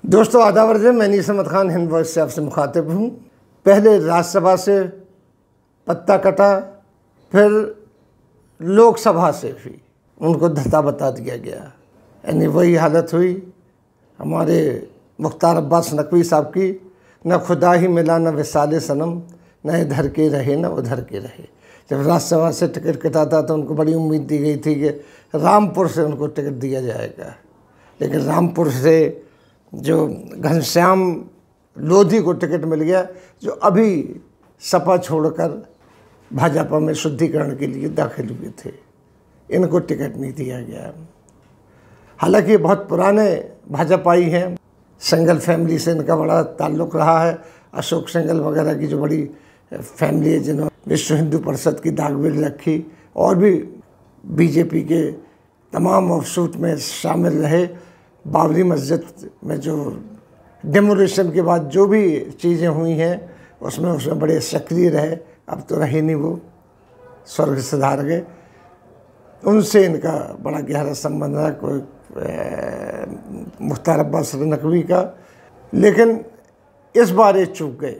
दोस्तों आदाब अर्ज़, मैं नीस अहमद खान हिंद वॉइस से आपसे मुखातिब हूँ। पहले राज्यसभा से पत्ता कटा, फिर लोकसभा से भी उनको धता बता दिया गया। यानी वही हालत हुई हमारे मुख्तार अब्बास नकवी साहब की, न खुदा ही मिला न विसाले सनम, न इधर के रहे न उधर के रहे। जब राज्यसभा से टिकट कटा था तो उनको बड़ी उम्मीद दी गई थी कि रामपुर से उनको टिकट दिया जाएगा, लेकिन रामपुर से जो घनश्याम लोधी को टिकट मिल गया, जो अभी सपा छोड़कर भाजपा में शुद्धिकरण के लिए दाखिल हुए थे। इनको टिकट नहीं दिया गया। हालांकि बहुत पुराने भाजपाई हैं, सिंघल फैमिली से इनका बड़ा ताल्लुक़ रहा है। अशोक सिंघल वगैरह की जो बड़ी फैमिली है, जिन्होंने विश्व हिंदू परिषद की दागबिल रखी और भी बीजेपी के तमाम ऑफशूट में शामिल रहे। बाबरी मस्जिद में जो डेमोलिशन के बाद जो भी चीज़ें हुई हैं उसमें बड़े सक्रिय रहे। अब तो रहे नहीं, वो स्वर्ग सिधार गए। उनसे इनका बड़ा गहरा संबंध है, कोई मुख्तार अब्बास नकवी का। लेकिन इस बार ये चूक गए।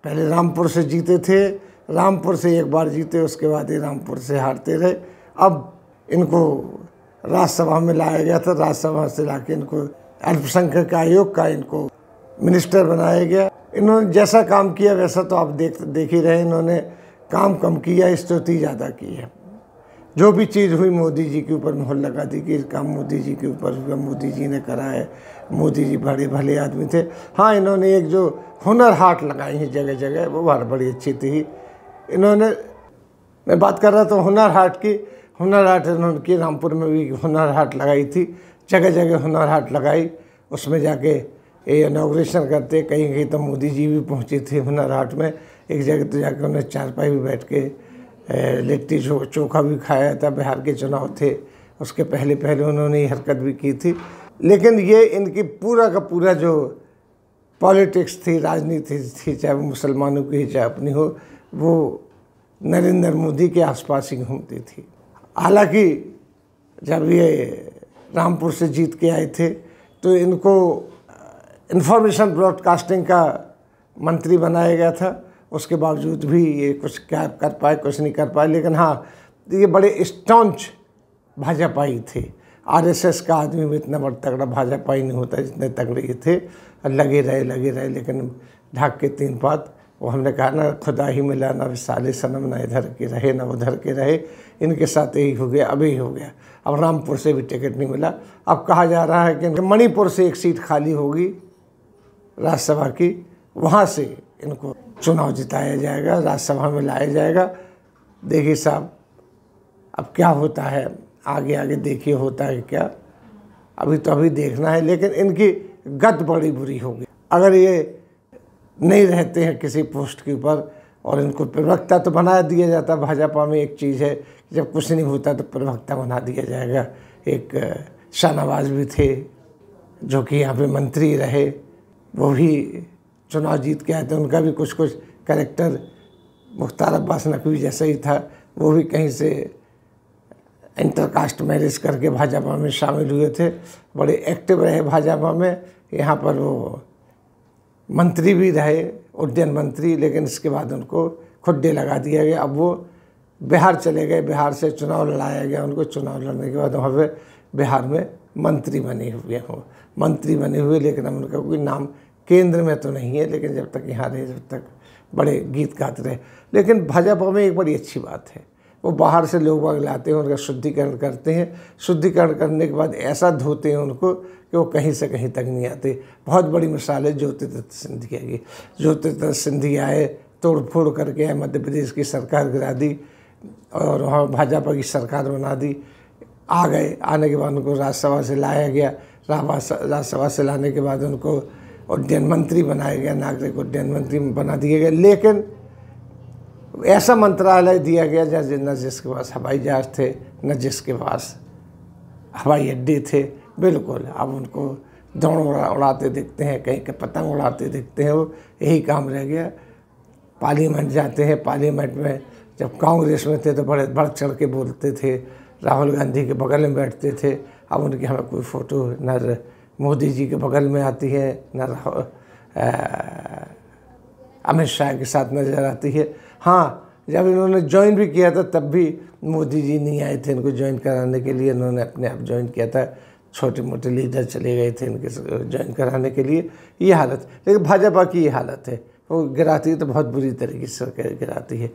पहले रामपुर से जीते थे, रामपुर से एक बार जीते, उसके बाद ये रामपुर से हारते रहे। अब इनको राज्यसभा में लाया गया था, राज्यसभा से लाके इनको अल्पसंख्यक आयोग का इनको मिनिस्टर बनाया गया। इन्होंने जैसा काम किया वैसा तो आप देख ही रहे। इन्होंने काम कम किया, स्तुति ज़्यादा की है। जो भी चीज़ हुई मोदी जी के ऊपर मोहर लगा दी कि काम मोदी जी के ऊपर हुआ, मोदी जी ने करा है, मोदी जी बड़े भले आदमी थे। हाँ, इन्होंने एक जो हुनर हाट लगाई है जगह जगह, वो बड़ी अच्छी थी। इन्होंने, मैं बात कर रहा था हुनर हाट की, हुनर हाट इन्होंने की, रामपुर में भी हुनर हाट लगाई थी, जगह जगह हुनर हाट लगाई। उसमें जाके ये इनॉग्रेशन करते, कहीं कहीं तो मोदी जी भी पहुंचे थे हुनर हाट में। एक जगह तो जाकर उन्हें चारपाई भी बैठ के लिट्टी चोखा भी खाया था। बिहार के चुनाव थे, उसके पहले पहले उन्होंने ये हरकत भी की थी। लेकिन ये इनकी पूरा का पूरा जो पॉलिटिक्स थी, राजनीति थी, चाहे वो मुसलमानों की चाहे अपनी हो, वो नरेंद्र मोदी के आसपास ही घूमती थी। हालांकि जब ये रामपुर से जीत के आए थे तो इनको इंफॉर्मेशन ब्रॉडकास्टिंग का मंत्री बनाया गया था। उसके बावजूद भी ये कुछ क्या कर पाए, कुछ नहीं कर पाए। लेकिन हाँ, ये बड़े स्टॉन्च भाजपाई थे। आरएसएस का आदमी भी इतना बड़ा तगड़ा भाजपाई नहीं होता जितने तगड़े ये थे। लगे रहे, लेकिन ढाक के तीन पात। वो हमने कहा ना, खुदा ही मिला ना विसाले सनम, ना इधर के रहे ना उधर के रहे। इनके साथ यही हो गया, अभी हो गया। अब रामपुर से भी टिकट नहीं मिला। अब कहा जा रहा है कि मणिपुर से एक सीट खाली होगी राज्यसभा की, वहाँ से इनको चुनाव जिताया जाएगा, राज्यसभा में लाया जाएगा। देखिए साहब, अब क्या होता है, आगे आगे देखिए होता है क्या। अभी देखना है। लेकिन इनकी गत बड़ी बुरी होगी अगर ये नहीं रहते हैं किसी पोस्ट के ऊपर। और इनको प्रवक्ता तो बना दिया जाता। भाजपा में एक चीज़ है, जब कुछ नहीं होता तो प्रवक्ता बना दिया जाएगा। एक शाहनवाज भी थे जो कि यहाँ पे मंत्री रहे, वो भी चुनाव जीत के आए थे। उनका भी कुछ कैरेक्टर मुख्तार अब्बास नकवी जैसा ही था। वो भी कहीं से इंटरकास्ट मैरिज करके भाजपा में शामिल हुए थे, बड़े एक्टिव रहे भाजपा में। यहाँ पर वो मंत्री भी रहे, उड्डयन मंत्री, लेकिन इसके बाद उनको खुड्डे लगा दिया गया। अब वो बिहार चले गए, बिहार से चुनाव लड़ाया गया उनको। चुनाव लड़ने के बाद वहाँ पे बिहार में मंत्री बने हुए, लेकिन अब उनका कोई नाम केंद्र में तो नहीं है। लेकिन जब तक यहाँ रहे, जब तक बड़े गीत गाते रहे। लेकिन भाजपा में एक बड़ी अच्छी बात है, वो बाहर से लोग बाग लाते हैं, उनका शुद्धिकरण करते हैं। शुद्धिकरण करने के बाद ऐसा धोते हैं उनको कि वो कहीं से कहीं तक नहीं आते। बहुत बड़ी मिसाल है ज्योतिरादित्य सिंधिया की। ज्योतिरादित्य सिंधिया आए, तोड़ फोड़ करके आए, मध्य प्रदेश की सरकार गिरा दी और वहाँ भाजपा की सरकार बना दी। आ गए, आने के बाद उनको राज्यसभा से लाया गया। राज्यसभा से लाने के बाद उनको उड्डयन मंत्री बनाया गया, नागरिक उड्डयन मंत्री बना दिया गया। लेकिन ऐसा मंत्रालय दिया गया न जिसके पास हवाई जहाज थे, न जिसके पास हवाई अड्डे थे। बिल्कुल अब उनको ड्रोन उड़ाते दिखते हैं, कहीं के पतंग उड़ाते दिखते हैं। वो यही काम रह गया। पार्लियामेंट जाते हैं, पार्लियामेंट में जब कांग्रेस में थे तो बड़े बढ़ चढ़ के बोलते थे, राहुल गांधी के बगल में बैठते थे। अब उनकी हमें कोई फ़ोटो न मोदी जी के बगल में आती है, न अमित शाह के साथ नज़र आती है। हाँ, जब इन्होंने ज्वाइन भी किया था तब भी मोदी जी नहीं आए थे इनको ज्वाइन कराने के लिए, इन्होंने अपने आप ज्वाइन किया था। छोटे मोटे लीडर चले गए थे इनके ज्वाइन कराने के लिए। ये हालत, लेकिन भाजपा की ये हालत है, वो गिराती है तो बहुत बुरी तरीके से गिराती है।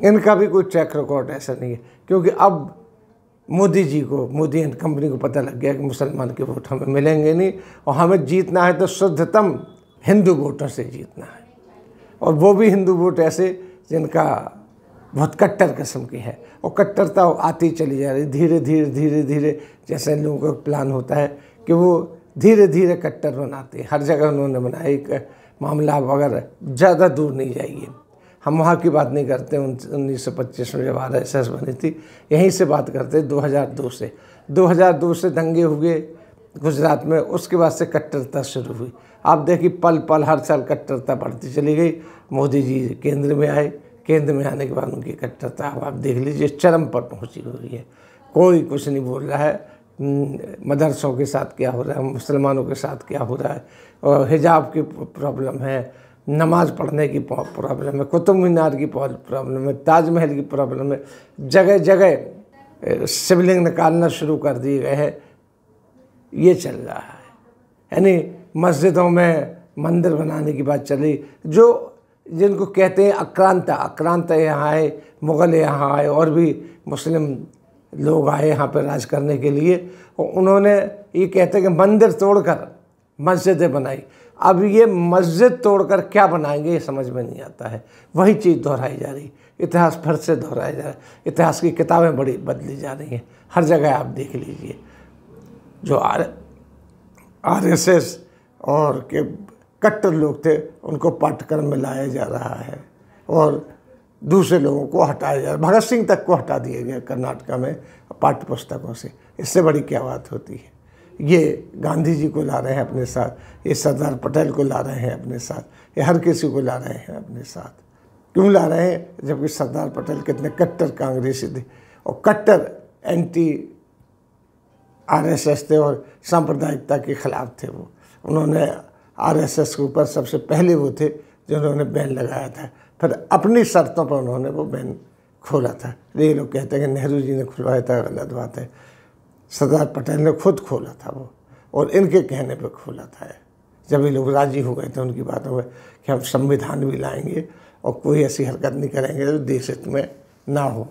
इनका भी कोई ट्रैक रिकॉर्ड ऐसा नहीं है, क्योंकि अब मोदी जी को, मोदी एंड कंपनी को पता लग गया कि मुसलमान के वोट हमें मिलेंगे नहीं, और हमें जीतना है तो शुद्धतम हिंदू वोटों से जीतना है, और वो भी हिंदू वोट ऐसे जिनका बहुत कट्टर किस्म की है। और कट्टरता आती चली जा रही धीरे धीरे धीरे धीरे, जैसे लोगों का प्लान होता है कि वो धीरे धीरे कट्टर बनाते हैं। हर जगह उन्होंने बनाया एक मामला, अगर ज़्यादा दूर नहीं जाइए, हम वहाँ की बात नहीं करते 1925 में जब RSS बनी थी, यहीं से बात करते 2002 से। 2002 से दंगे हुए गुजरात में, उसके बाद से कट्टरता शुरू हुई। आप देखिए पल पल हर साल कट्टरता बढ़ती चली गई। मोदी जी केंद्र में आए, केंद्र में आने के बाद उनकी कट्टरता आप देख लीजिए चरम पर पहुंची हुई है। कोई कुछ नहीं बोल रहा है, मदरसों के साथ क्या हो रहा है, मुसलमानों के साथ क्या हो रहा है, और हिजाब की प्रॉब्लम है, नमाज़ पढ़ने की प्रॉब्लम है, कुतुब मीनार की प्रॉब्लम है, ताजमहल की प्रॉब्लम है, जगह जगह शिवलिंग निकालना शुरू कर दिए गए हैं। ये चल रहा है, यानी मस्जिदों में मंदिर बनाने की बात चल रही, जो जिनको कहते हैं आक्रांता यहाँ आए, मुग़ल यहाँ आए, और भी मुस्लिम लोग आए यहाँ पर राज करने के लिए, और उन्होंने ये कहते हैं कि मंदिर तोड़कर मस्जिदें बनाई। अब ये मस्जिद तोड़कर क्या बनाएंगे ये समझ में नहीं आता है। वही चीज़ दोहराई जा रही, इतिहास फिर से दोहराया जा रहा है, इतिहास की किताबें बड़ी बदली जा रही हैं। हर जगह आप देख लीजिए, जो RSS और के कट्टर लोग थे उनको पाठ्यक्रम में लाया जा रहा है, और दूसरे लोगों को हटाया जा रहा है। भगत सिंह तक को हटा दिया गया कर्नाटका में पाठ्य पुस्तकों से। इससे बड़ी क्या बात होती है। ये गांधी जी को ला रहे हैं अपने साथ, ये सरदार पटेल को ला रहे हैं अपने साथ, ये हर किसी को ला रहे हैं अपने साथ। क्यों ला रहे हैं? जबकि सरदार पटेल कितने कट्टर कांग्रेसी थे, और कट्टर एंटी RSS थे, और सांप्रदायिकता के खिलाफ थे। वो उन्होंने RSS के ऊपर सबसे पहले वो थे जिन्होंने बैन लगाया था, फिर अपनी शर्तों पर उन्होंने वो बैन खोला था। ये लोग कहते हैं कि नेहरू जी ने खुलवाया था, गलत बात है। सरदार पटेल ने खुद खोला था वो, और इनके कहने पे खोला था। जब ये लोग राजी हो गए थे उनकी बातों में कि हम संविधान भी लाएंगे और कोई ऐसी हरकत नहीं करेंगे जो देश हित में ना हो।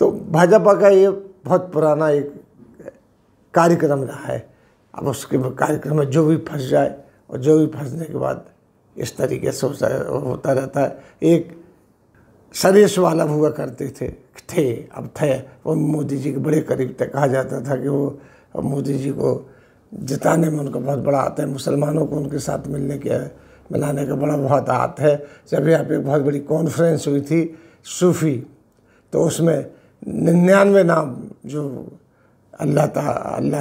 तो भाजपा का ये बहुत पुराना एक कार्यक्रम रहा है। अब उसके कार्यक्रम में जो भी फंस जाए, और जो भी फंसने के बाद इस तरीके से होता रहता है। एक सरेश वाला हुआ करते थे अब थे, वो मोदी जी के बड़े करीब तक कहा जाता था कि वो मोदी जी को जिताने में उनका बहुत बड़ा हाथ है, मुसलमानों को उनके साथ मिलाने का बड़ा बहुत हाथ है। जब यहाँ पे एक बहुत बड़ी कॉन्फ्रेंस हुई थी सूफ़ी, तो उसमें 99 नाम जो अल्लाह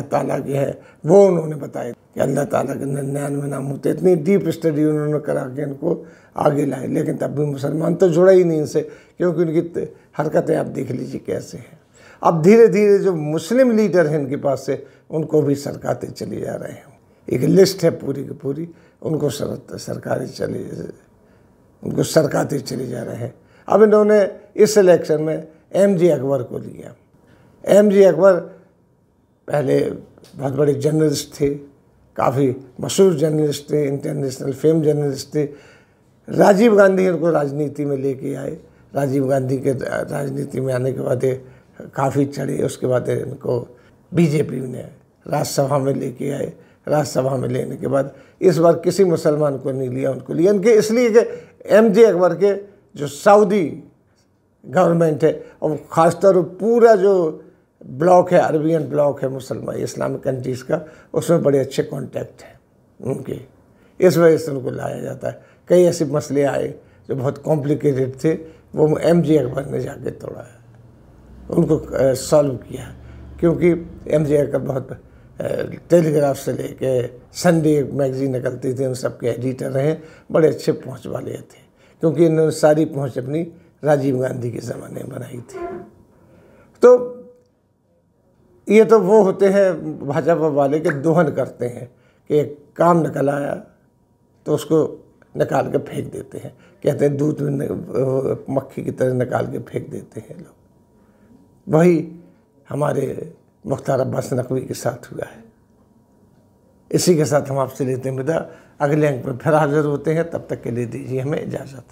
ताला के हैं वो उन्होंने बताए कि अल्लाह ताला के 99 नाम होते। इतनी डीप स्टडी उन्होंने करा के इनको आगे लाए, लेकिन तब भी मुसलमान तो जुड़ा ही नहीं इनसे, क्योंकि उनकी हरकतें आप देख लीजिए कैसे हैं। अब धीरे धीरे जो मुस्लिम लीडर हैं इनके पास से, उनको भी सरकाते चली जा रहे हैं। एक लिस्ट है पूरी की पूरी, उनको सरकाते चले जा रहे हैं। अब इन्होंने इस इलेक्शन में MJ अकबर को लिया। MJ अकबर पहले बहुत बड़े जर्नलिस्ट थे, काफ़ी मशहूर जर्नलिस्ट थे, इंटरनेशनल फेम जर्नलिस्ट थे। राजीव गांधी इनको राजनीति में लेके आए। राजीव गांधी के राजनीति में आने के बाद काफ़ी चढ़े, उसके बाद इनको BJP ने राज्यसभा में लेके आए। राज्यसभा में लेने के बाद इस बार किसी मुसलमान को नहीं लिया, उनको लिया इनके इसलिए कि MJ अकबर के जो सऊदी गवर्नमेंट है, और ख़ासतौर पर पूरा जो ब्लॉक है, अरबियन ब्लॉक है मुसलमान इस्लामिक कंट्रीज़ का, उसमें बड़े अच्छे कॉन्टैक्ट हैं उनके। इस वजह से उनको लाया जाता है। कई ऐसे मसले आए जो बहुत कॉम्प्लिकेटेड थे, वो MJ अकबर ने जाके तोड़ा है, उनको सॉल्व किया। क्योंकि MJ अकबर बहुत टेलीग्राफ से लेके संडे मैगजीन निकलती थी, उन सब के एडिटर रहे, बड़े अच्छे पहुँच वाले थे। क्योंकि इन्होंने सारी पहुँच अपनी राजीव गांधी के ज़माने में बनाई थी। तो ये तो वो होते हैं भाजपा वाले के दोहन करते हैं कि एक काम निकल आया तो उसको निकाल के फेंक देते हैं, कहते हैं दूध मक्खी की तरह निकाल के फेंक देते हैं लोग। वही हमारे मुख्तार अब्बास नकवी के साथ हुआ है। इसी के साथ हम आपसे लेते हैं विदा। अगले अंक में फिर हाजिर होते हैं, तब तक के लिए दीजिए हमें इजाज़त।